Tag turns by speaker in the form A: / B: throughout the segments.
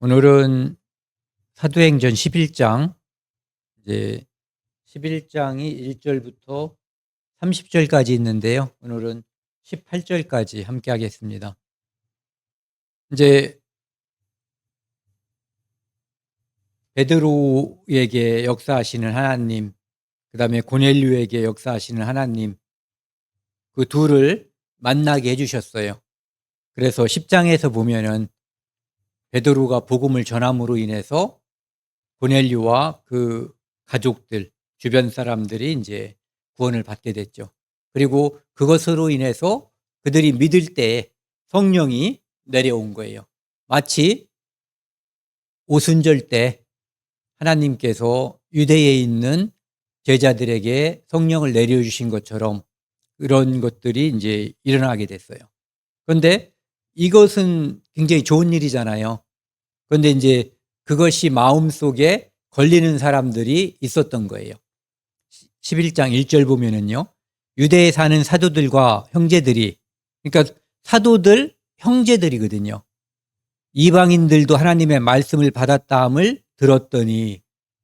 A: 오늘은 사도행전 11장, 이제 11장이 1절부터 30절까지 있는데요. 오늘은 18절까지 함께 하겠습니다. 이제 베드로에게 역사하시는 하나님, 그다음에 고넬료에게 역사하시는 하나님, 그 둘을 만나게 해주셨어요. 그래서 10장에서 보면은 베드로가 복음을 전함으로 인해서 고넬료와 그 가족들, 주변 사람들이 이제 구원을 받게 됐죠. 그리고 그것으로 인해서 그들이 믿을 때 성령이 내려온 거예요. 마치 오순절 때 하나님께서 유대에 있는 제자들에게 성령을 내려주신 것처럼 그런 것들이 이제 일어나게 됐어요. 그런데 이것은 굉장히 좋은 일이잖아요. 그런데 이제 그것이 마음속에 걸리는 사람들이 있었던 거예요. 11장 1절 보면은요. 유대에 사는 사도들과 형제들이, 그러니까 사도들, 형제들이거든요. 이방인들도 하나님의 말씀을 받았다함을 들었더니,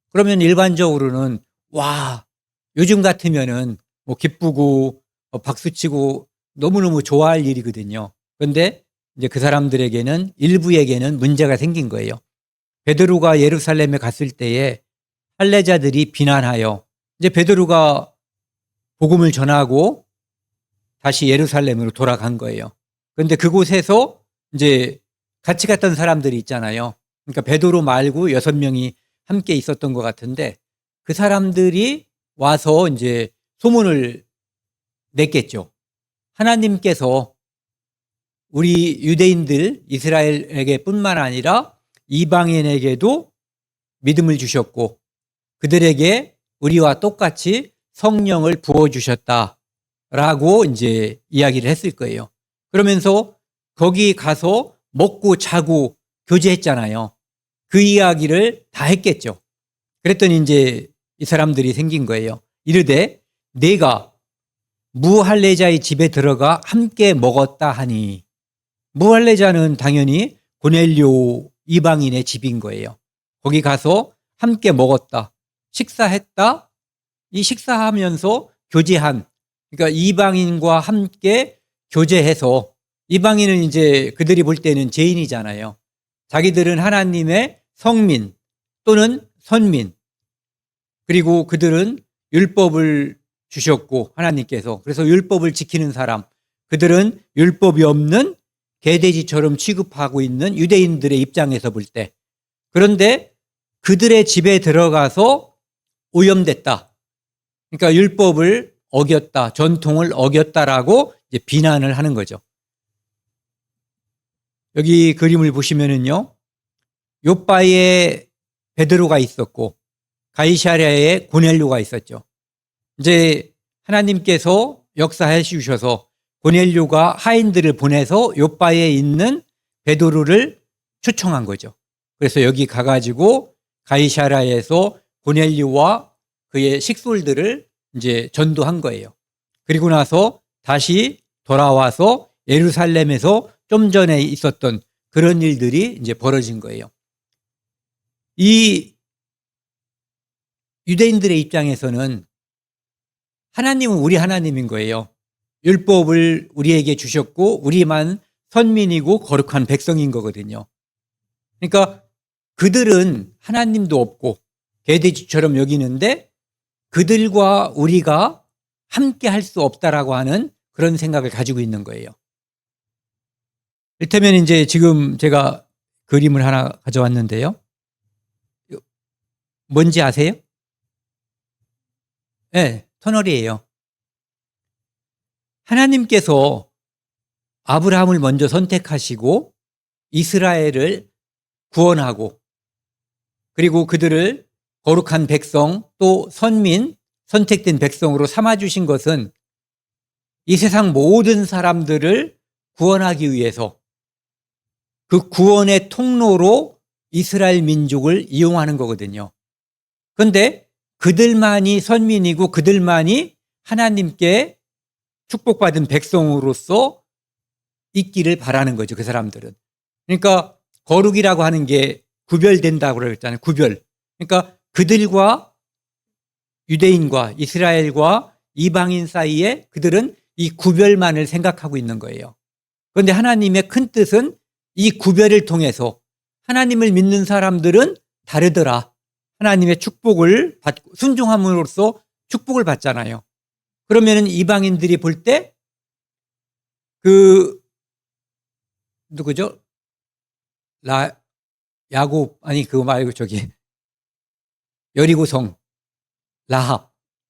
A: 그러면 일반적으로는 와, 요즘 같으면은 뭐 기쁘고 박수치고 너무너무 좋아할 일이거든요. 그런데 이제 그 사람들에게는, 일부에게는 문제가 생긴 거예요. 베드로가 예루살렘에 갔을 때에 할례자들이 비난하여, 이제 베드로가 복음을 전하고 다시 예루살렘으로 돌아간 거예요. 그런데 그곳에서 이제 같이 갔던 사람들이 있잖아요. 그러니까 베드로 말고 6명이 함께 있었던 것 같은데, 그 사람들이 와서 이제 소문을 냈겠죠. 하나님께서 우리 유대인들, 이스라엘에게 뿐만 아니라 이방인에게도 믿음을 주셨고 그들에게 우리와 똑같이 성령을 부어주셨다라고 이제 이야기를 했을 거예요. 그러면서 거기 가서 먹고 자고 교제했잖아요. 그 이야기를 다 했겠죠. 그랬더니 이제 이 사람들이 생긴 거예요. 이르되 내가 무할례자의 집에 들어가 함께 먹었다 하니, 무할례자는 당연히 고넬료 이방인의 집인 거예요. 거기 가서 함께 먹었다, 식사했다, 이 식사하면서 교제한, 그러니까 이방인과 함께 교제해서, 이방인은 이제 그들이 볼 때는 죄인이잖아요. 자기들은 하나님의 성민 또는 선민, 그리고 그들은 율법을 주셨고 하나님께서, 그래서 율법을 지키는 사람, 그들은 율법이 없는 개돼지처럼 취급하고 있는 유대인들의 입장에서 볼 때, 그런데 그들의 집에 들어가서 오염됐다, 그러니까 율법을 어겼다, 전통을 어겼다라고 이제 비난을 하는 거죠. 여기 그림을 보시면은요, 요바에 베드로가 있었고 가이사랴에 고넬료가 있었죠. 이제 하나님께서 역사해 주셔서 고넬료가 하인들을 보내서 요바에 있는 베드로를 초청한 거죠. 그래서 여기 가가지고 가이사랴에서 고넬료와 그의 식솔들을 이제 전도한 거예요. 그리고 나서 다시 돌아와서 예루살렘에서 좀 전에 있었던 그런 일들이 이제 벌어진 거예요. 이 유대인들의 입장에서는 하나님은 우리 하나님인 거예요. 율법을 우리에게 주셨고 우리만 선민이고 거룩한 백성인 거거든요. 그러니까 그들은 하나님도 없고 개돼지처럼 여기는데 그들과 우리가 함께 할 수 없다라고 하는 그런 생각을 가지고 있는 거예요. 이를테면 이제 지금 제가 그림을 하나 가져왔는데요. 뭔지 아세요? 네, 터널이에요. 하나님께서 아브라함을 먼저 선택하시고 이스라엘을 구원하고, 그리고 그들을 거룩한 백성 또 선민, 선택된 백성으로 삼아주신 것은 이 세상 모든 사람들을 구원하기 위해서, 그 구원의 통로로 이스라엘 민족을 이용하는 거거든요. 그런데 그들만이 선민이고 그들만이 하나님께 축복받은 백성으로서 있기를 바라는 거죠, 그 사람들은. 그러니까 거룩이라고 하는 게 구별된다고 그랬잖아요. 구별. 그러니까 그들과 유대인과 이스라엘과 이방인 사이에 그들은 이 구별만을 생각하고 있는 거예요. 그런데 하나님의 큰 뜻은 이 구별을 통해서 하나님을 믿는 사람들은 다르더라. 하나님의 축복을 받고 순종함으로써 축복을 받잖아요. 그러면은 이방인들이 볼 때 누구죠? 야곱 아니 그거 말고 저기 여리고성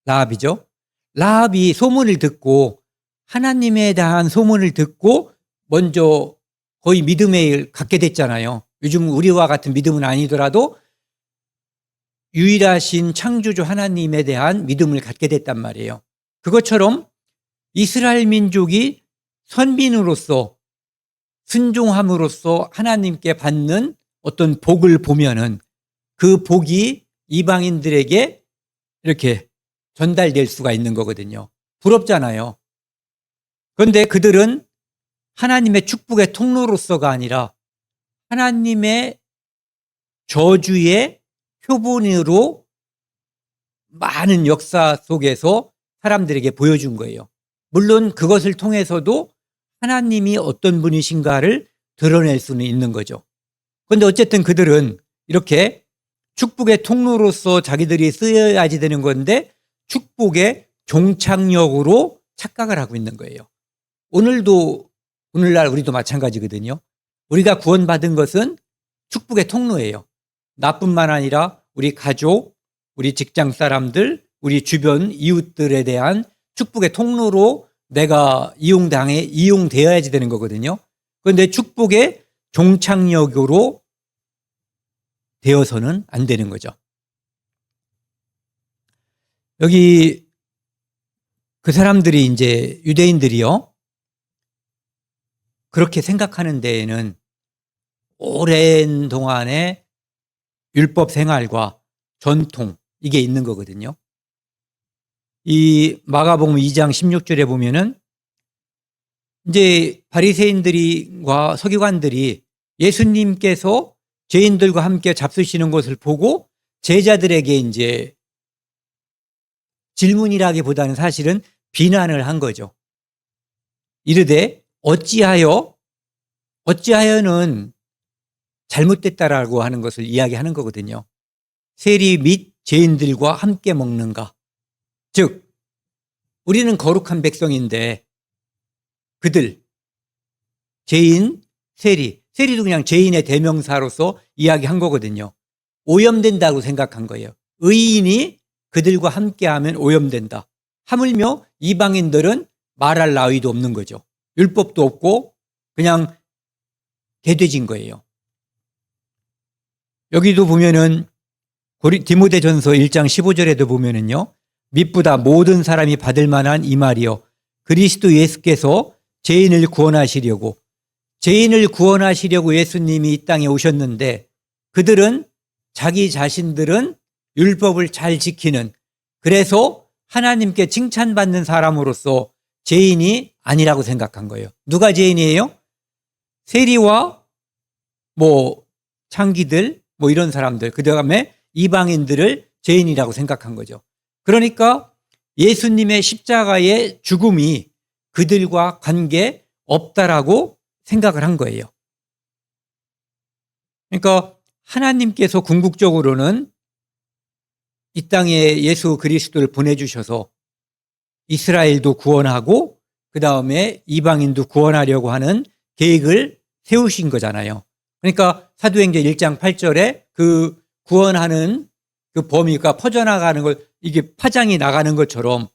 A: 라합이죠. 라합이 소문을 듣고 하나님에 대한 소문을 듣고 먼저 거의 믿음을 갖게 됐잖아요. 요즘 우리와 같은 믿음은 아니더라도 유일하신 창조주 하나님에 대한 믿음을 갖게 됐단 말이에요. 그것처럼 이스라엘 민족이 선민으로서 순종함으로써 하나님께 받는 어떤 복을 보면은 그 복이 이방인들에게 이렇게 전달될 수가 있는 거거든요. 부럽잖아요. 그런데 그들은 하나님의 축복의 통로로서가 아니라 하나님의 저주의 표본으로 많은 역사 속에서 사람들에게 보여준 거예요. 물론 그것을 통해서도 하나님이 어떤 분이신가를 드러낼 수는 있는 거죠. 그런데 어쨌든 그들은 이렇게 축복의 통로로서 자기들이 쓰여야지 되는 건데 축복의 종착역으로 착각을 하고 있는 거예요. 오늘날 우리도 마찬가지거든요. 우리가 구원받은 것은 축복의 통로예요. 나뿐만 아니라 우리 가족, 우리 직장 사람들, 우리 주변 이웃들에 대한 축복의 통로로 내가 이용되어야지 되는 거거든요. 그런데 축복의 종착역으로 되어서는 안 되는 거죠. 여기 그 사람들이 이제 유대인들이요. 그렇게 생각하는 데에는 오랜 동안의 율법 생활과 전통 이게 있는 거거든요. 이 마가복음 2장 16절에 보면은 이제 바리새인들과 서기관들이 예수님께서 죄인들과 함께 잡수시는 것을 보고 제자들에게 이제 질문이라기보다는 사실은 비난을 한 거죠. 이르되 어찌하여는 잘못됐다라고 하는 것을 이야기하는 거거든요. 세리 및 죄인들과 함께 먹는가? 즉 우리는 거룩한 백성인데 그들 죄인, 세리도 그냥 죄인의 대명사로서 이야기한 거거든요. 오염된다고 생각한 거예요. 의인이 그들과 함께하면 오염된다. 하물며 이방인들은 말할 나위도 없는 거죠. 율법도 없고 그냥 개돼진 거예요. 여기도 보면은 디모데전서 1장 15절에도 보면은요. mit보다 모든 사람이 받을 만한 이 말이요. 그리스도 예수께서 죄인을 구원하시려고 예수님이 이 땅에 오셨는데 그들은 자기 자신들은 율법을 잘 지키는 그래서 하나님께 칭찬받는 사람으로서 죄인이 아니라고 생각한 거예요. 누가 죄인이에요? 세리와 창기들 이런 사람들 그 다음에 이방인들을 죄인이라고 생각한 거죠. 그러니까 예수님의 십자가의 죽음이 그들과 관계 없다라고 생각을 한 거예요. 그러니까 하나님께서 궁극적으로는 이 땅에 예수 그리스도를 보내주셔서 이스라엘도 구원하고 그 다음에 이방인도 구원하려고 하는 계획을 세우신 거잖아요. 그러니까 사도행전 1장 8절에 그 구원하는 그 범위가 퍼져나가는 걸 이게 파장이 나가는 것처럼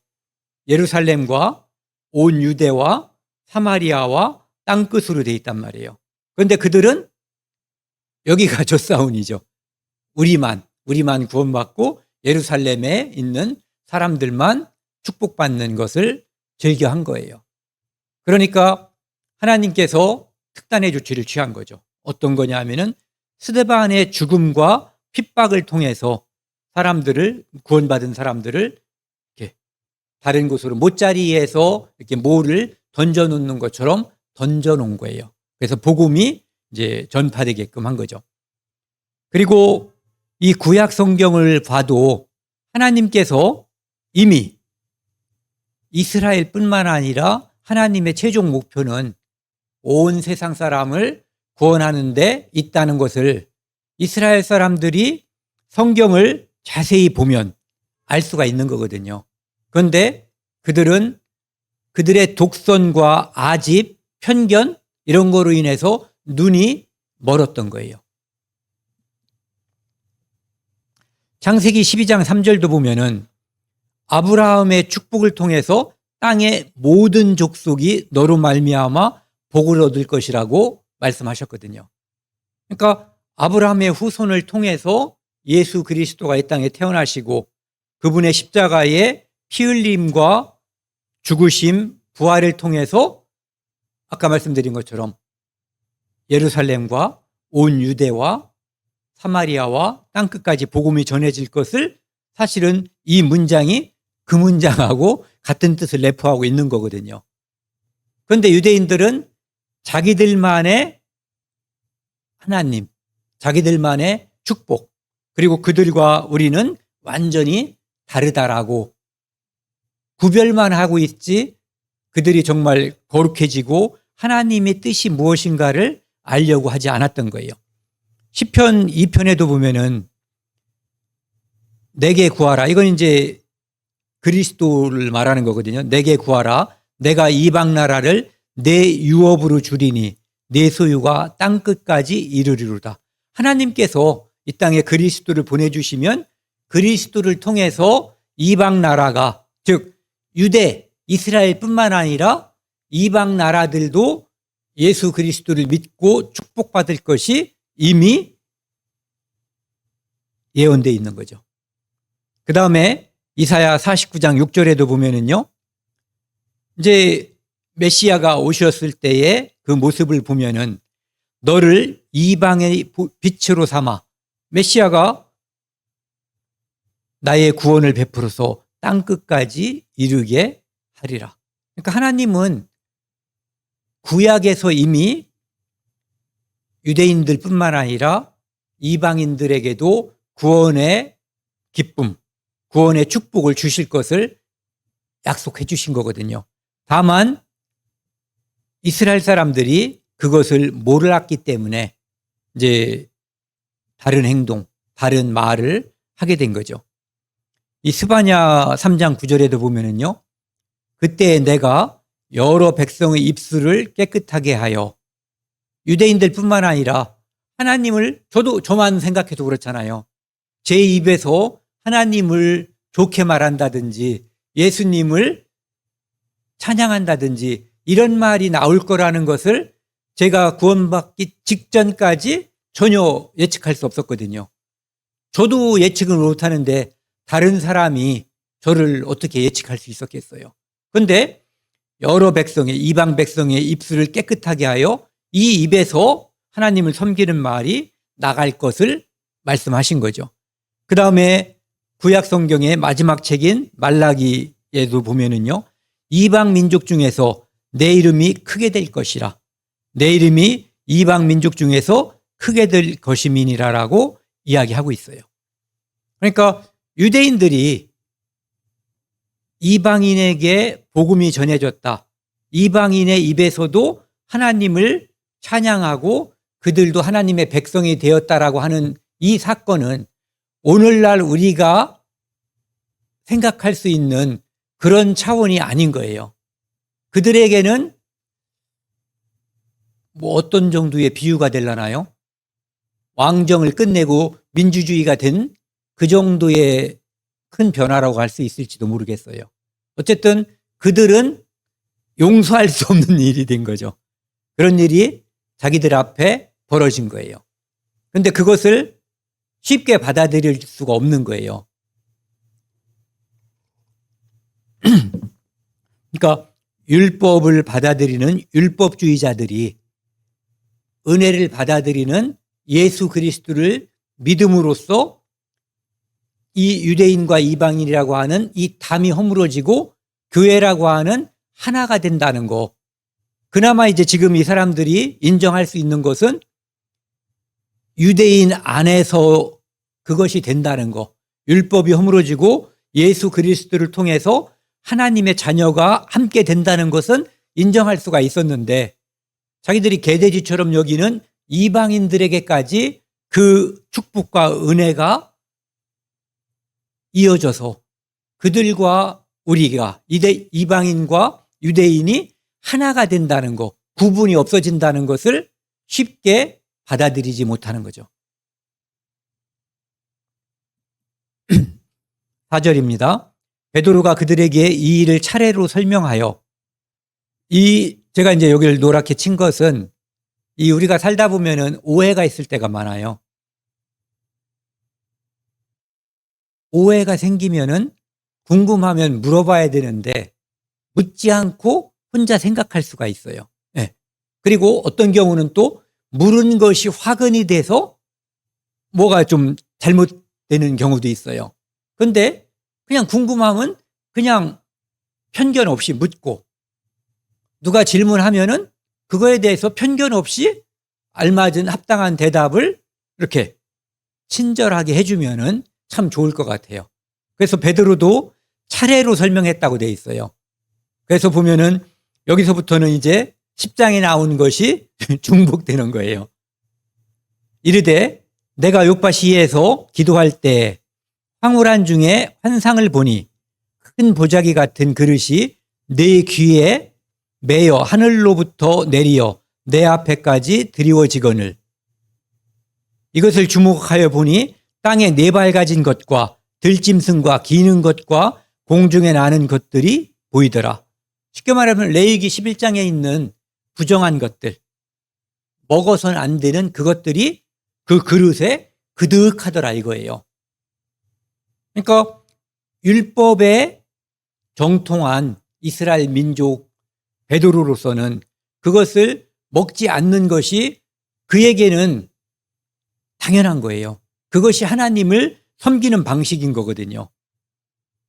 A: 예루살렘과 온 유대와 사마리아와 땅끝으로 돼 있단 말이에요. 그런데 그들은 여기가 젖사운이죠. 우리만 구원받고 예루살렘에 있는 사람들만 축복받는 것을 즐겨한 거예요. 그러니까 하나님께서 특단의 조치를 취한 거죠. 어떤 거냐 하면은 스데반의 죽음과 핍박을 통해서 구원받은 사람들을 이렇게 다른 곳으로 못자리에서 이렇게 모를 던져놓는 것처럼 던져놓은 거예요. 그래서 복음이 이제 전파되게끔 한 거죠. 그리고 이 구약 성경을 봐도 하나님께서 이미 이스라엘뿐만 아니라 하나님의 최종 목표는 온 세상 사람을 구원하는 데 있다는 것을 이스라엘 사람들이 성경을 자세히 보면 알 수가 있는 거거든요. 그런데 그들은 그들의 독선과 아집, 편견 이런 거로 인해서 눈이 멀었던 거예요. 창세기 12장 3절도 보면은 아브라함의 축복을 통해서 땅의 모든 족속이 너로 말미암아 복을 얻을 것이라고 말씀하셨거든요. 그러니까 아브라함의 후손을 통해서 예수 그리스도가 이 땅에 태어나시고 그분의 십자가의 피 흘림과 죽으심, 부활을 통해서 아까 말씀드린 것처럼 예루살렘과 온 유대와 사마리아와 땅끝까지 복음이 전해질 것을 사실은 이 문장이 그 문장하고 같은 뜻을 내포하고 있는 거거든요. 그런데 유대인들은 자기들만의 하나님, 자기들만의 축복, 그리고 그들과 우리는 완전히 다르다라고 구별만 하고 있지 그들이 정말 거룩해지고 하나님의 뜻이 무엇인가를 알려고 하지 않았던 거예요. 시편 2편에도 보면은 내게 구하라. 이건 이제 그리스도를 말하는 거거든요. 내게 구하라. 내가 이방 나라를 내 유업으로 주리니 내 소유가 땅끝까지 이르리로다. 하나님께서 이 땅에 그리스도를 보내주시면 그리스도를 통해서 이방 나라가, 즉 유대, 이스라엘뿐만 아니라 이방 나라들도 예수 그리스도를 믿고 축복받을 것이 이미 예언되어 있는 거죠. 그 다음에 이사야 49장 6절에도 보면은요, 이제 메시아가 오셨을 때의 그 모습을 보면은 너를 이방의 빛으로 삼아 메시아가 나의 구원을 베풀어서 땅끝까지 이르게 하리라. 그러니까 하나님은 구약에서 이미 유대인들뿐만 아니라 이방인들에게도 구원의 기쁨, 구원의 축복을 주실 것을 약속해 주신 거거든요. 다만 이스라엘 사람들이 그것을 몰랐기 때문에 이제 다른 행동, 다른 말을 하게 된 거죠. 이 스바냐 3장 9절에도 보면은요, 그때 내가 여러 백성의 입술을 깨끗하게 하여 유대인들뿐만 아니라 하나님을 저만 생각해도 그렇잖아요. 제 입에서 하나님을 좋게 말한다든지 예수님을 찬양한다든지 이런 말이 나올 거라는 것을 제가 구원받기 직전까지 전혀 예측할 수 없었거든요. 저도 예측을 못하는데 다른 사람이 저를 어떻게 예측할 수 있었겠어요. 그런데 여러 백성의, 이방 백성의 입술을 깨끗하게 하여 이 입에서 하나님을 섬기는 말이 나갈 것을 말씀하신 거죠. 그 다음에 구약 성경의 마지막 책인 말라기에도 보면은요, 이방 민족 중에서 내 이름이 크게 될 것이라. 내 이름이 이방 민족 중에서 크게 될 것임이니라라고 이야기하고 있어요. 그러니까 유대인들이 이방인에게 복음이 전해졌다. 이방인의 입에서도 하나님을 찬양하고 그들도 하나님의 백성이 되었다라고 하는 이 사건은 오늘날 우리가 생각할 수 있는 그런 차원이 아닌 거예요. 그들에게는 뭐 어떤 정도의 비유가 되려나요? 왕정을 끝내고 민주주의가 된 그 정도의 큰 변화라고 할 수 있을지도 모르겠어요. 어쨌든 그들은 용서할 수 없는 일이 된 거죠. 그런 일이 자기들 앞에 벌어진 거예요. 그런데 그것을 쉽게 받아들일 수가 없는 거예요. 그러니까 율법을 받아들이는 율법주의자들이 은혜를 받아들이는 예수 그리스도를 믿음으로써 이 유대인과 이방인이라고 하는 이 담이 허물어지고 교회라고 하는 하나가 된다는 거. 그나마 이제 지금 이 사람들이 인정할 수 있는 것은 유대인 안에서 그것이 된다는 거, 율법이 허물어지고 예수 그리스도를 통해서 하나님의 자녀가 함께 된다는 것은 인정할 수가 있었는데, 자기들이 개돼지처럼 여기는 이방인들에게까지 그 축복과 은혜가 이어져서 그들과 우리가 이방인과 유대인이 하나가 된다는 것, 구분이 없어진다는 것을 쉽게 받아들이지 못하는 거죠. 4절입니다. 베드로가 그들에게 이 일을 차례로 설명하여, 제가 이제 여기를 노랗게 친 것은 우리가 살다 보면은 오해가 있을 때가 많아요. 오해가 생기면은 궁금하면 물어봐야 되는데 묻지 않고 혼자 생각할 수가 있어요. 네. 그리고 어떤 경우는 또 물은 것이 화근이 돼서 뭐가 좀 잘못되는 경우도 있어요. 그런데 그냥 궁금하면 그냥 편견 없이 묻고, 누가 질문하면은 그거에 대해서 편견 없이 알맞은 합당한 대답을 이렇게 친절하게 해주면은 참 좋을 것 같아요. 그래서 베드로도 차례로 설명했다고 돼 있어요. 그래서 보면은 여기서부터는 이제 10장에 나온 것이 중복되는 거예요. 이르되 내가 요파 시에서 기도할 때 황홀한 중에 환상을 보니 큰 보자기 같은 그릇이 내 귀에 매여 하늘로부터 내리어 내 앞에까지 드리워지거늘, 이것을 주목하여 보니 땅에 네 발 가진 것과 들짐승과 기는 것과 공중에 나는 것들이 보이더라. 쉽게 말하면 레위기 11장에 있는 부정한 것들, 먹어서는 안 되는 그것들이 그 그릇에 그득하더라 이거예요. 그러니까 율법에 정통한 이스라엘 민족 베드로로서는 그것을 먹지 않는 것이 그에게는 당연한 거예요. 그것이 하나님을 섬기는 방식인 거거든요.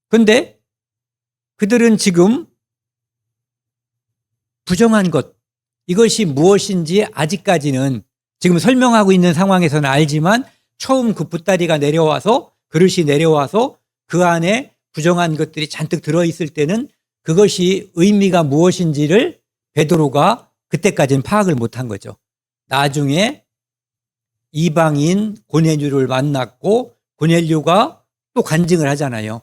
A: 그런데 그들은 지금 부정한 것, 이것이 무엇인지 아직까지는 지금 설명하고 있는 상황에서는 알지만, 처음 그 보따리가 내려와서, 그릇이 내려와서 그 안에 부정한 것들이 잔뜩 들어있을 때는 그것이 의미가 무엇인지를 베드로가 그때까지는 파악을 못한 거죠. 나중에 이방인 고넬료를 만났고 고넬료가 또 간증을 하잖아요.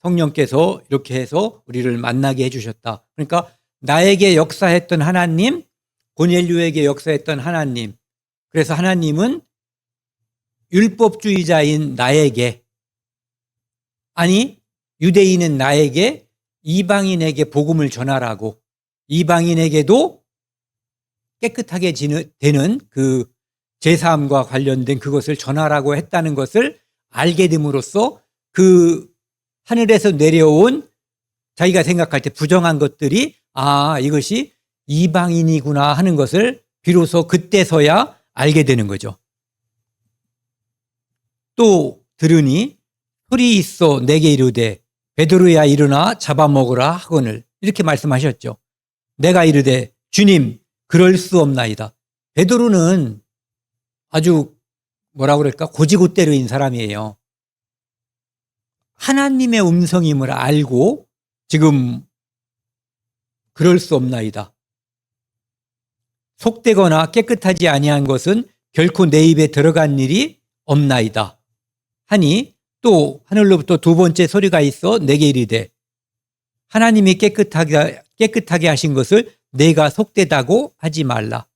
A: 성령께서 이렇게 해서 우리를 만나게 해주셨다. 그러니까 나에게 역사했던 하나님, 고넬료에게 역사했던 하나님, 그래서 하나님은 율법주의자인 나에게, 아니 유대인은 나에게 이방인에게 복음을 전하라고, 이방인에게도 깨끗하게 되는 그 제사함과 관련된 그것을 전하라고 했다는 것을 알게 됨으로써 그 하늘에서 내려온 자기가 생각할 때 부정한 것들이 이것이 이방인이구나 하는 것을 비로소 그때서야 알게 되는 거죠. 또 들으니 소리 있어 내게 이르되 베드로야 일어나 잡아먹으라 하거늘, 이렇게 말씀하셨죠. 내가 이르되 주님 그럴 수 없나이다. 베드로는 아주 뭐라 그럴까, 고지고대로인 사람이에요. 하나님의 음성임을 알고 지금 그럴 수 없나이다. 속되거나 깨끗하지 아니한 것은 결코 내 입에 들어간 일이 없나이다 하니, 또 하늘로부터 두 번째 소리가 있어 내게 이르되 하나님이 깨끗하게 하신 것을 내가 속되다고 하지 말라.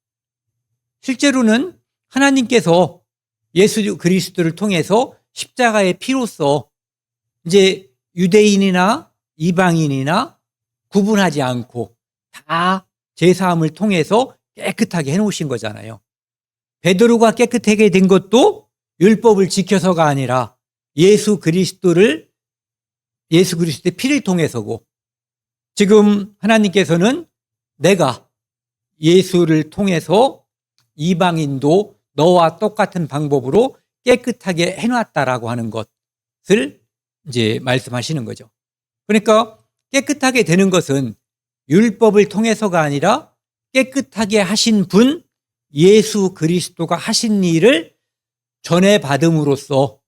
A: 실제로는 하나님께서 예수 그리스도를 통해서 십자가의 피로써 이제 유대인이나 이방인이나 구분하지 않고 다 제사함을 통해서 깨끗하게 해놓으신 거잖아요. 베드로가 깨끗하게 된 것도 율법을 지켜서가 아니라 예수 그리스도의 피를 통해서고, 지금 하나님께서는 내가 예수를 통해서 이방인도 너와 똑같은 방법으로 깨끗하게 해놨다라고 하는 것을 이제 말씀하시는 거죠. 그러니까 깨끗하게 되는 것은 율법을 통해서가 아니라 깨끗하게 하신 분 예수 그리스도가 하신 일을 전해받음으로써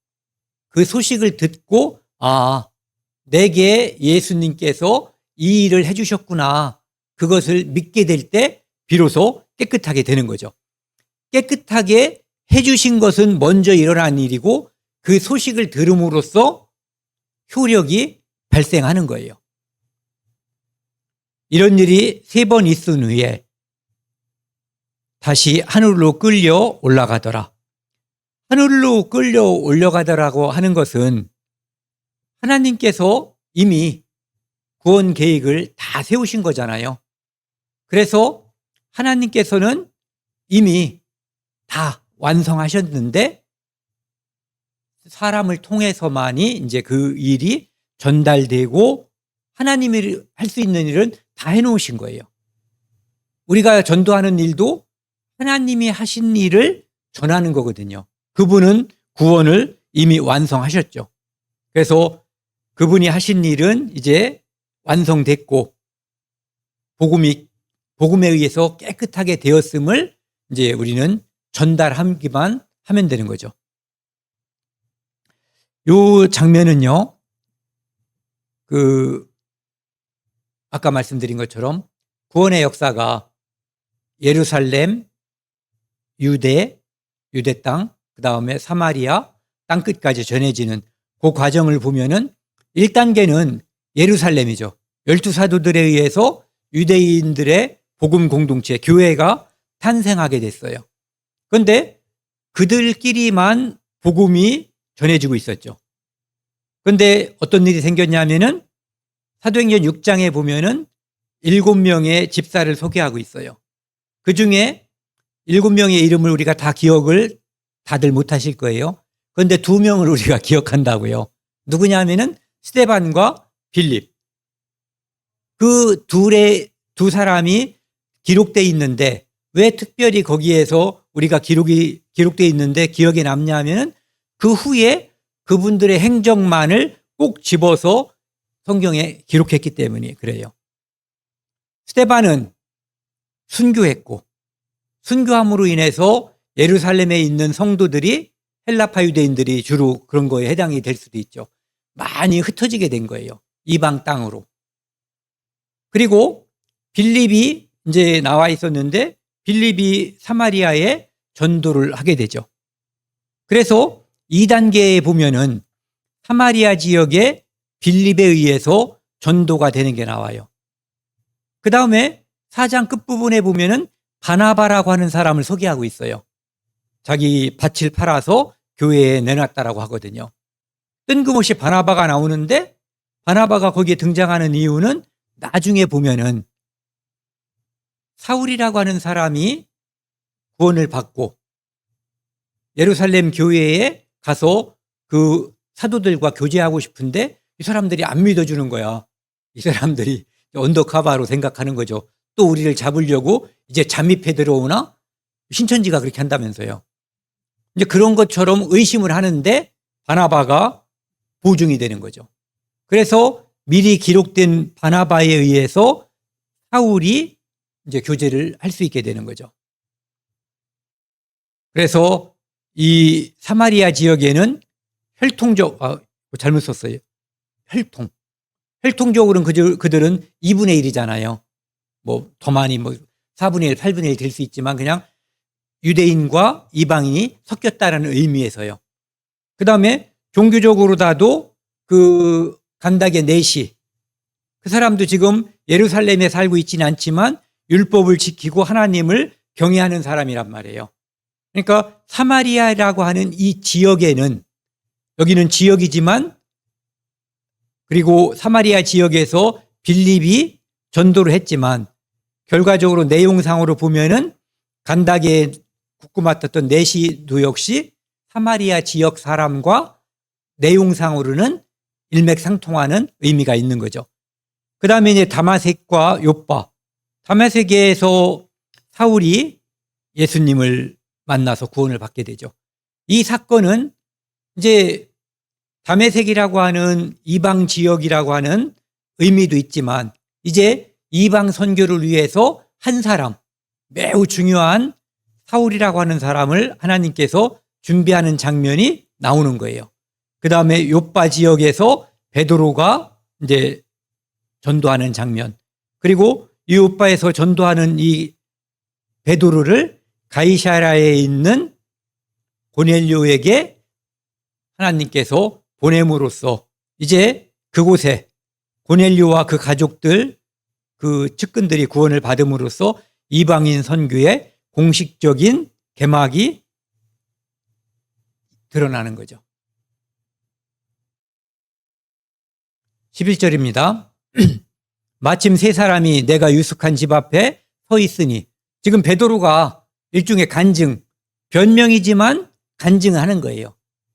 A: 그 소식을 듣고 내게 예수님께서 이 일을 해주셨구나. 그것을 믿게 될 때 비로소 깨끗하게 되는 거죠. 깨끗하게 해주신 것은 먼저 일어난 일이고 그 소식을 들음으로써 효력이 발생하는 거예요. 이런 일이 3번 있은 후에 다시 하늘로 끌려 올라가더라. 하늘로 끌려 올라가더라고 하는 것은 하나님께서 이미 구원 계획을 다 세우신 거잖아요. 그래서 하나님께서는 이미 다 완성하셨는데 사람을 통해서만이 이제 그 일이 전달되고 하나님이 할 수 있는 일은 다 해놓으신 거예요. 우리가 전도하는 일도 하나님이 하신 일을 전하는 거거든요. 그분은 구원을 이미 완성하셨죠. 그래서 그분이 하신 일은 이제 완성됐고 복음에 의해서 깨끗하게 되었음을 이제 우리는 전달하기만 하면 되는 거죠. 이 장면은요, 아까 말씀드린 것처럼 구원의 역사가 예루살렘, 유대 땅, 그 다음에 사마리아 땅끝까지 전해지는 그 과정을 보면은 1단계는 예루살렘이죠. 12사도들에 의해서 유대인들의 복음 공동체, 교회가 탄생하게 됐어요. 그런데 그들끼리만 복음이 전해지고 있었죠. 그런데 어떤 일이 생겼냐면은 사도행전 6장에 보면은 7명의 집사를 소개하고 있어요. 그 중에 7명의 이름을 우리가 다 기억을 다들 못하실 거예요. 그런데 2명을 우리가 기억한다고요. 누구냐면은 스데반과 빌립. 그 두 사람이 기록되어 있는데 왜 특별히 거기에서 우리가 기록되어 있는데 기억에 남냐면은 그 후에 그분들의 행적만을 꼭 집어서 성경에 기록했기 때문에 그래요. 스데반은 순교했고 순교함으로 인해서 예루살렘에 있는 성도들이 헬라파 유대인들이 주로 그런 거에 해당이 될 수도 있죠. 많이 흩어지게 된 거예요. 이방 땅으로. 그리고 빌립이 이제 나와 있었는데 빌립이 사마리아에 전도를 하게 되죠. 그래서 2단계에 보면은 사마리아 지역에 빌립에 의해서 전도가 되는 게 나와요. 그 다음에 4장 끝부분에 보면은 바나바라고 하는 사람을 소개하고 있어요. 자기 밭을 팔아서 교회에 내놨다라고 하거든요. 뜬금없이 바나바가 나오는데 바나바가 거기에 등장하는 이유는 나중에 보면은 사울이라고 하는 사람이 구원을 받고 예루살렘 교회에 가서 그 사도들과 교제하고 싶은데 이 사람들이 안 믿어주는 거야. 이 사람들이 언더커버로 생각하는 거죠. 또 우리를 잡으려고 이제 잠입해 들어오나? 신천지가 그렇게 한다면서요. 이제 그런 것처럼 의심을 하는데 바나바가 보증이 되는 거죠. 그래서 미리 기록된 바나바에 의해서 사울이 이제 교제를 할 수 있게 되는 거죠. 그래서 이 사마리아 지역에는 잘못 썼어요. 혈통적으로는 그들은 2분의 1이잖아요. 뭐 더 많이 4분의 1, 8분의 1 될 수 있지만 그냥 유대인과 이방인이 섞였다라는 의미에서요. 그 다음에 종교적으로다도 그 간닥의 내시, 그 사람도 지금 예루살렘에 살고 있지는 않지만 율법을 지키고 하나님을 경외하는 사람이란 말이에요. 그러니까 사마리아라고 하는 이 지역에는, 여기는 지역이지만, 그리고 사마리아 지역에서 빌립이 전도를 했지만 결과적으로 내용상으로 보면은 간닥에 국고 맡았던 내시도 역시 사마리아 지역 사람과 내용상으로는 일맥상통하는 의미가 있는 거죠. 그 다음에 이제 다마섹과 요빠. 다마섹에서 사울이 예수님을 만나서 구원을 받게 되죠. 이 사건은 이제 다메섹이라고 하는 이방 지역이라고 하는 의미도 있지만 이제 이방 선교를 위해서 한 사람, 매우 중요한 사울이라고 하는 사람을 하나님께서 준비하는 장면이 나오는 거예요. 그 다음에 요빠 지역에서 베드로가 이제 전도하는 장면. 그리고 이 요빠에서 전도하는 이 베드로를 가이사랴에 있는 고넬료에게 하나님께서 보냄으로써 이제 그곳에 고넬료와 그 가족들, 그 측근들이 구원을 받음으로써 이방인 선교의 공식적인 개막이 드러나는 거죠. 11절입니다. 마침 세 사람이 내가 유숙한 집 앞에 서 있으니, 지금 베드로가 일종의 간증, 변명이지만 간증하는 거예요.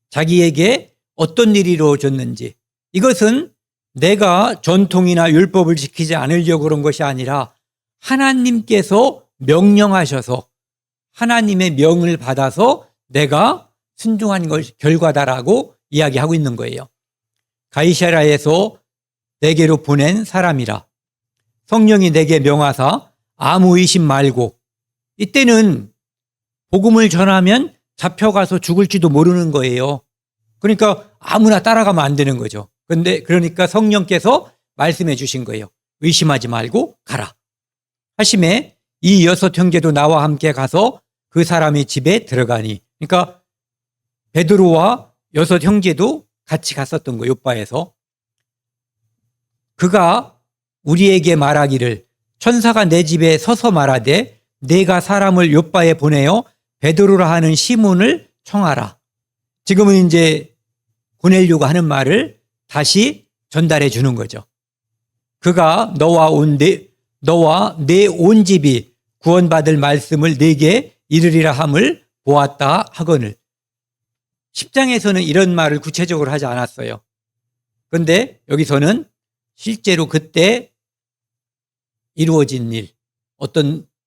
A: 자기에게 어떤 일이 이루어졌는지. 이것은 내가 전통이나 율법을 지키지 않으려고 그런 것이 아니라 하나님께서 명령하셔서 하나님의 명을 받아서 내가 순종한 것 결과다라고 이야기하고 있는 거예요. 가이사랴에서 내게로 보낸 사람이라 성령이 내게 명하사 아무 의심 말고, 이때는 복음을 전하면 잡혀가서 죽을지도 모르는 거예요. 그러니까 아무나 따라가면 안 되는 거죠. 그러니까 성령께서 말씀해 주신 거예요. 의심하지 말고 가라 하심에 이 6 형제도 나와 함께 가서 그 사람의 집에 들어가니, 그러니까 베드로와 6 형제도 같이 갔었던 거예요. 요빠에서. 그가 우리에게 말하기를 천사가 내 집에 서서 말하되 내가 사람을 요빠에 보내어 베드로라 하는 시몬을 청하라. 지금은 이제 고넬료가 하는 말을 다시 전달해 주는 거죠. 그가 너와 내 온 집이 구원받을 말씀을 내게 이르리라 함을 보았다 하거늘. 10장에서는 이런 말을 구체적으로 하지 않았어요. 그런데 여기서는 실제로 그때 이루어진 일,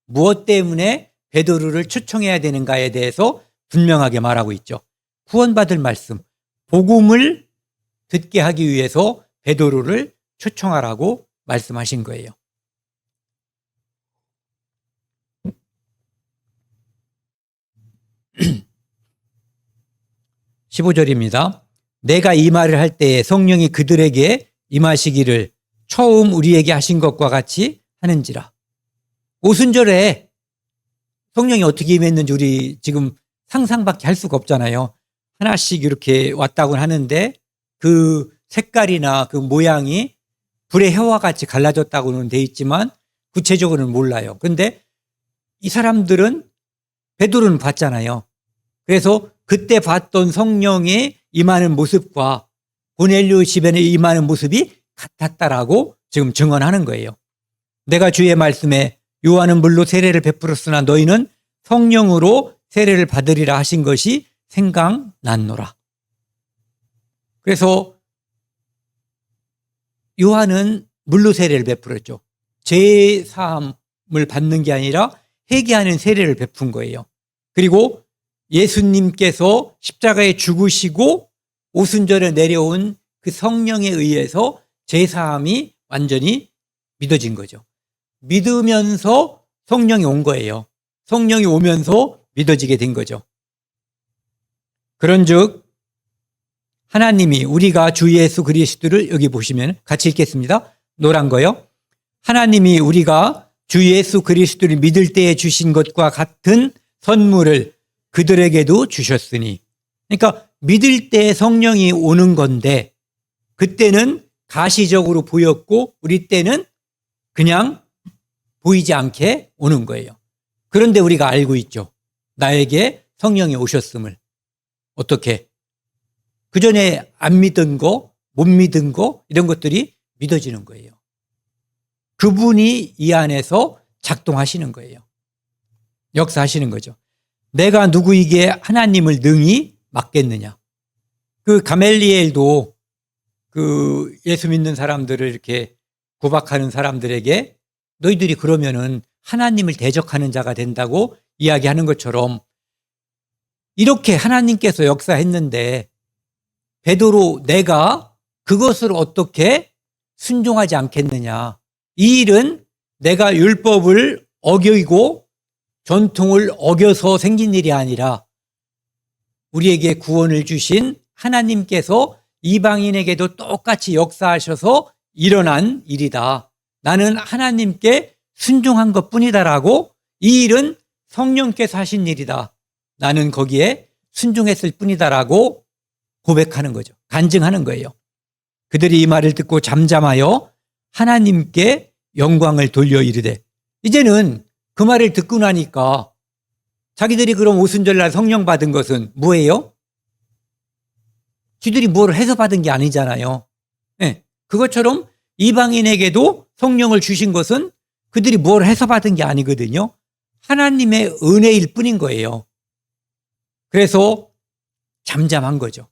A: 무엇 때문에 베드로를 초청해야 되는가에 대해서 분명하게 말하고 있죠. 구원받을 말씀, 복음을 듣게 하기 위해서 베드로를 초청하라고 말씀하신 거예요. 15절입니다. 내가 이 말을 할 때에 성령이 그들에게 임하시기를 처음 우리에게 하신 것과 같이 하는지라. 오순절에 성령이 어떻게 임했는지 우리 지금 상상밖에 할 수가 없잖아요. 하나씩 이렇게 왔다고 하는데 그 색깔이나 그 모양이 불의 혀와 같이 갈라졌다고는 돼 있지만 구체적으로는 몰라요. 그런데 이 사람들은 베드로는 봤잖아요. 그래서 그때 봤던 성령의 임하는 모습과 고넬료 집에 임하는 모습이 같았다라고 지금 증언하는 거예요. 내가 주의 말씀에 요한은 물로 세례를 베풀었으나 너희는 성령으로 세례를 받으리라 하신 것이 생각났노라. 그래서 요한은 물로 세례를 베풀었죠. 죄 사함을 받는 게 아니라 회개하는 세례를 베푼 거예요. 그리고 예수님께서 십자가에 죽으시고 오순절에 내려온 그 성령에 의해서 죄 사함이 완전히 믿어진 거죠. 믿으면서 성령이 온 거예요. 성령이 오면서 믿어지게 된 거죠. 그런즉 하나님이 우리가 주 예수 그리스도를, 여기 보시면 같이 읽겠습니다. 노란 거요. 하나님이 우리가 주 예수 그리스도를 믿을 때에 주신 것과 같은 선물을 그들에게도 주셨으니, 그러니까 믿을 때 성령이 오는 건데 그때는 가시적으로 보였고 우리 때는 그냥 보이지 않게 오는 거예요. 그런데 우리가 알고 있죠. 나에게 성령이 오셨음을. 어떻게? 그 전에 안 믿은 거, 못 믿은 거, 이런 것들이 믿어지는 거예요. 그분이 이 안에서 작동하시는 거예요. 역사하시는 거죠. 내가 누구에게 하나님을 능히 맡겠느냐. 그 가멜리엘도 그 예수 믿는 사람들을 이렇게 구박하는 사람들에게 너희들이 그러면은 하나님을 대적하는 자가 된다고 이야기하는 것처럼 이렇게 하나님께서 역사했는데 베드로 내가 그것을 어떻게 순종하지 않겠느냐. 이 일은 내가 율법을 어기고 전통을 어겨서 생긴 일이 아니라 우리에게 구원을 주신 하나님께서 이방인에게도 똑같이 역사하셔서 일어난 일이다. 나는 하나님께 순종한 것뿐이다라고, 이 일은 성령께서 하신 일이다. 나는 거기에 순종했을 뿐이다라고 고백하는 거죠. 간증하는 거예요. 그들이 이 말을 듣고 잠잠하여 하나님께 영광을 돌려 이르되, 이제는 그 말을 듣고 나니까 자기들이 그럼 오순절날 성령 받은 것은 뭐예요? 지들이 뭘 해서 받은 게 아니잖아요. 네, 그것처럼 이방인에게도 성령을 주신 것은 그들이 뭘 해서 받은 게 아니거든요. 하나님의 은혜일 뿐인 거예요. 그래서 잠잠한 거죠.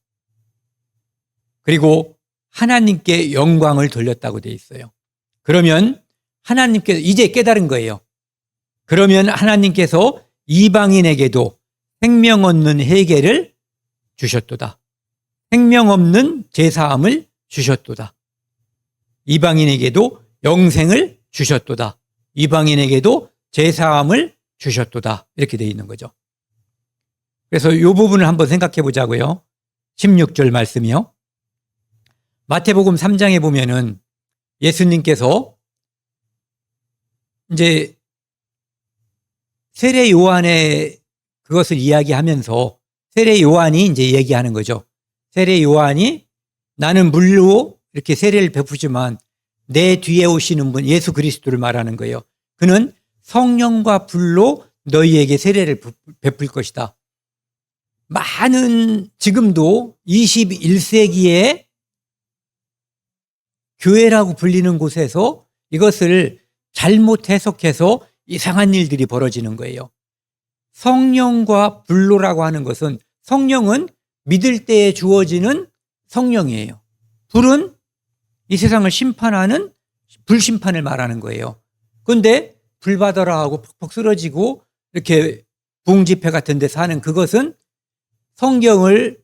A: 그리고 하나님께 영광을 돌렸다고 돼 있어요. 그러면 하나님께서 이제 깨달은 거예요. 그러면 하나님께서 이방인에게도 생명 얻는 회개를 주셨도다. 생명 없는 제사함을 주셨도다. 이방인에게도 영생을 주셨도다. 이방인에게도 제사함을 주셨도다. 이렇게 되어 있는 거죠. 그래서 이 부분을 한번 생각해 보자고요. 16절 말씀이요. 마태복음 3장에 보면은 예수님께서 이제 세례 요한의 그것을 이야기하면서 세례 요한이 이제 얘기하는 거죠. 세례 요한이 나는 물로 이렇게 세례를 베푸지만 내 뒤에 오시는 분 예수 그리스도를 말하는 거예요. 그는 성령과 불로 너희에게 세례를 베풀 것이다. 많은 지금도 21세기에 교회라고 불리는 곳에서 이것을 잘못 해석해서 이상한 일들이 벌어지는 거예요. 성령과 불로라고 하는 것은, 성령은 믿을 때에 주어지는 성령이에요. 불은 이 세상을 심판하는 불심판을 말하는 거예요. 그런데 불 받아라 하고 퍽퍽 쓰러지고 이렇게 부흥집회 같은 데 사는 그것은 성경을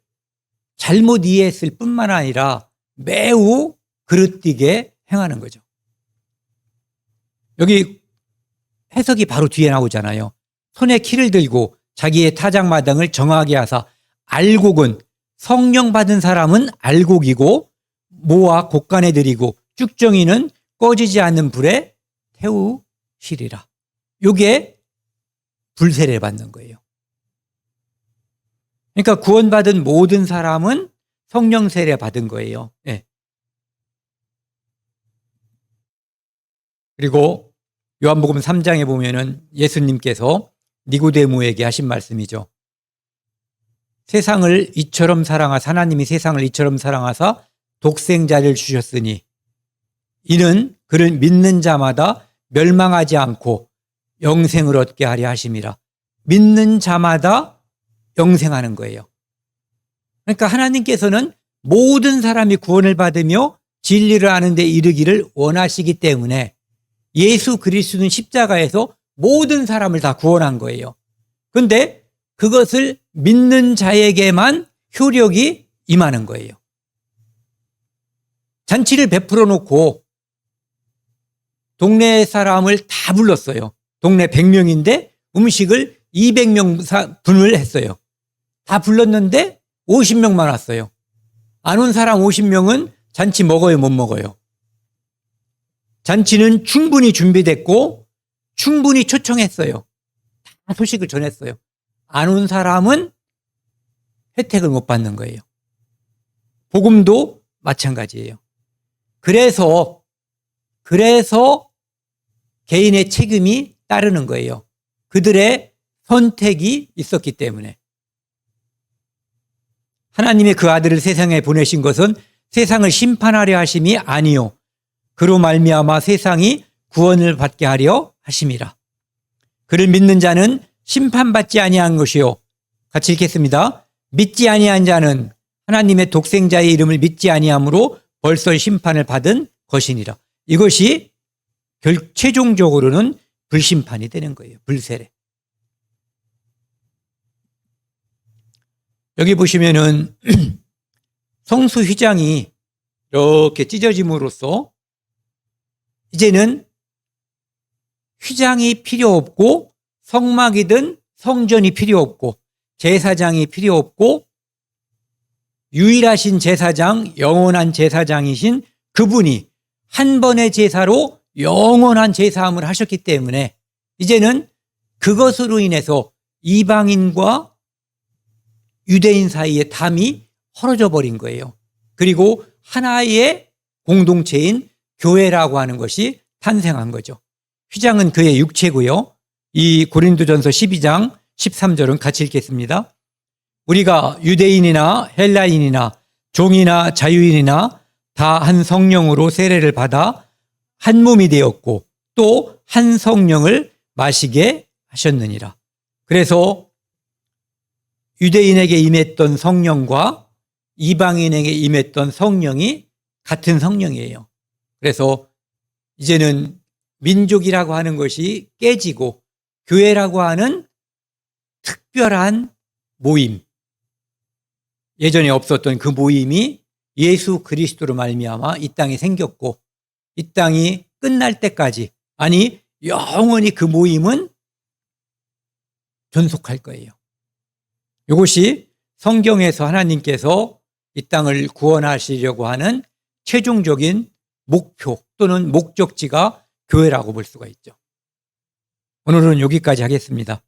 A: 잘못 이해했을 뿐만 아니라 매우 그릇되게 행하는 거죠. 여기 해석이 바로 뒤에 나오잖아요. 손에 키를 들고 자기의 타작마당을 정하게 하사 알곡은, 성령 받은 사람은 알곡이고 모아 곡간에 들이고 쭉정이는 꺼지지 않는 불에 태우시리라. 이게 불세례를 받는 거예요. 그러니까 구원받은 모든 사람은 성령 세례 받은 거예요. 네. 그리고 요한복음 3장에 보면은 예수님께서 니고데모에게 하신 말씀이죠. 세상을 이처럼 사랑하사, 하나님이 세상을 이처럼 사랑하사 독생자를 주셨으니 이는 그를 믿는 자마다 멸망하지 않고 영생을 얻게 하려 하심이라. 믿는 자마다 영생하는 거예요. 그러니까 하나님께서는 모든 사람이 구원을 받으며 진리를 아는 데 이르기를 원하시기 때문에 예수 그리스도는 십자가에서 모든 사람을 다 구원한 거예요. 그런데 그것을 믿는 자에게만 효력이 임하는 거예요. 잔치를 베풀어 놓고 동네 사람을 다 불렀어요. 동네 100명인데 음식을 200명 분을 했어요. 다 불렀는데 50명만 왔어요. 안 온 사람 50명은 잔치 먹어요, 못 먹어요? 잔치는 충분히 준비됐고 충분히 초청했어요. 다 소식을 전했어요. 안 온 사람은 혜택을 못 받는 거예요. 복음도 마찬가지예요. 그래서 개인의 책임이 따르는 거예요. 그들의 선택이 있었기 때문에. 하나님의 그 아들을 세상에 보내신 것은 세상을 심판하려 하심이 아니요 그로 말미암아 세상이 구원을 받게 하려 하심이라. 그를 믿는 자는 심판받지 아니한 것이요. 같이 읽겠습니다. 믿지 아니한 자는 하나님의 독생자의 이름을 믿지 아니함으로 벌써 심판을 받은 것이니라. 이것이 최종적으로는 불심판이 되는 거예요. 불세례. 여기 보시면은 성수 휘장이 이렇게 찢어짐으로써 이제는 휘장이 필요 없고 성막이든 성전이 필요 없고 제사장이 필요 없고 유일하신 제사장, 영원한 제사장이신 그분이 한 번의 제사로 영원한 제사함을 하셨기 때문에 이제는 그것으로 인해서 이방인과 유대인 사이의 담이 헐어져 버린 거예요. 그리고 하나의 공동체인 교회라고 하는 것이 탄생한 거죠. 휘장은 그의 육체고요. 이 고린도전서 12장 13절은 같이 읽겠습니다. 우리가 유대인이나 헬라인이나 종이나 자유인이나 다 한 성령으로 세례를 받아 한 몸이 되었고 또 한 성령을 마시게 하셨느니라. 그래서 유대인에게 임했던 성령과 이방인에게 임했던 성령이 같은 성령이에요. 그래서 이제는 민족이라고 하는 것이 깨지고 교회라고 하는 특별한 모임, 예전에 없었던 그 모임이 예수 그리스도로 말미암아 이 땅에 생겼고 이 땅이 끝날 때까지, 아니 영원히 그 모임은 존속할 거예요. 이것이 성경에서 하나님께서 이 땅을 구원하시려고 하는 최종적인 목표 또는 목적지가 교회라고 볼 수가 있죠. 오늘은 여기까지 하겠습니다.